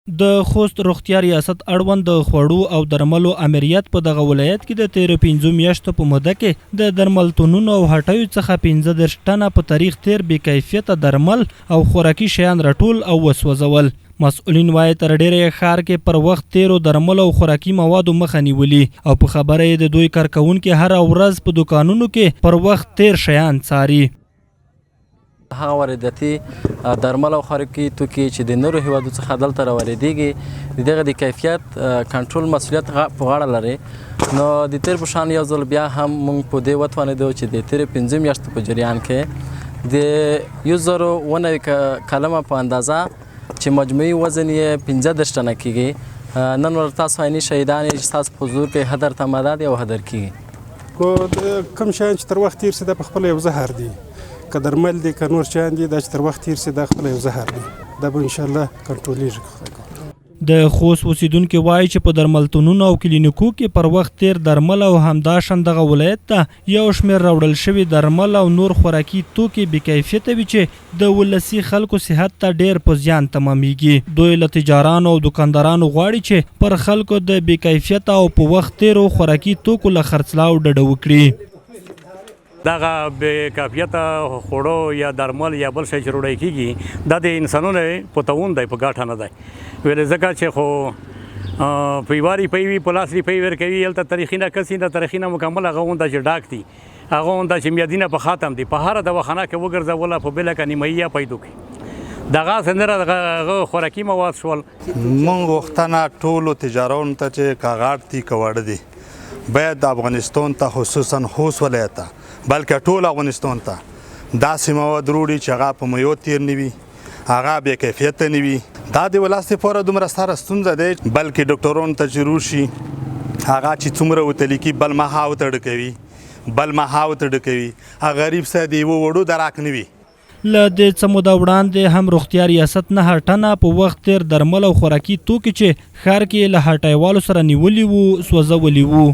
د خوست روغتیا ریاست اړوند د خوړو او درملو امریت په دغه ولایت کې د تیرو 5 میاشتو په موده کې د درملتونونو او هټیو څخه 15 ټنه په تاریخ تیر بې کیفیته درمل او خوراکي شیان راټول او وسوځول. مسؤلین وایي تر ډیره ښار کې پر وخت تیرو درمل او خوراکي موادو مخه نیولي او په خبره یې د دوی کارکوونکي هر ورځ په دکانونو کې پر وخت تیر شیان څاري. هغه وارداتي درمل او خوراکي توکي چې د نورو هیوادو څخه دلته راواردېږي دغه د کیفیت کنټرول مسؤلیت په غاړه لري. نو د تیر په شان یو ځل بیا هم موږ په دې وتوانېدو چې د تیرې 15 میاشتو په جریان کې د 1090 کلمه په اندازه چې مجموعي وزن یې 15 ټنه کېږي. نن ورته تاسو عیني شهیدان چې ستاسو په حضور کې هدر تمدد او هدر کېږي. کوم شیان چې تر وخت تیر سي دا په خپله یو زهر دي، که درمل دي که نور شیان دي دا چې تر وخت تیر سي دا خپله یو زهر دي. دا به انشاءالله کنټرولېږي. د خوست اوسیدونکي وایي چې په درملتونونو او کلینیکو کې پر وخت تیر درمل او همداشان دغه ولایت ته یو شمېر راوړل شوي درمل او نور خوراکي توکي بې کیفیته وي چې د ولسي خلکو صحت ته ډیر په زیان تمامیږي. دوی له تجارانو او دکاندارانو غواړي چې پر خلکو د بې کیفیته او په وخت تیرو خوراکي توکو له خرڅلاو ډډه وکړي. دغه بې کیفیته خوړو یا درمل یا بل شی چې روړی کېږي دا د انسانونو پوتون دی، په ګټه نه دی. ولې ځکه چې خو پیواري پیوي په لاس پی ورکوي هلته تاریخي نه کسي د تاریخي نه مکمل هغه اونده چې ډاک دي هغه اونده چې میادینه په خاتم دي په هره دواخانه کې وګرځوله په بله کې نیمایي پیدا کړي. دغه سندره دغه خوراکي مواد شول. موږ غوښتنه ټولو تجارانو ته چې کاغاټ دي که واړه دي باید د افغانستان ته خصوصا خوست ولایت ته بلکې ټول افغانستان ته داسې مواد وروړي چې هغه په میو تیر نه وي، هغه بې کیفیته نه وي. دا د ولس لپاره دومره ستره ستونزه دی بلکې ډاکټرانو ته چې روشي هغه چې څومره وتلي کي بل مهال ورته ډکوي هغه غریب سه د یوه وړو دراک نه وي. له دې څه موده وړاندې هم روغتیا ریاست 9 ټنه په وخت تیر درمل او خوراکي توکي چې ښار کې له هټیوالو سره نیولي وو سوځولي وو.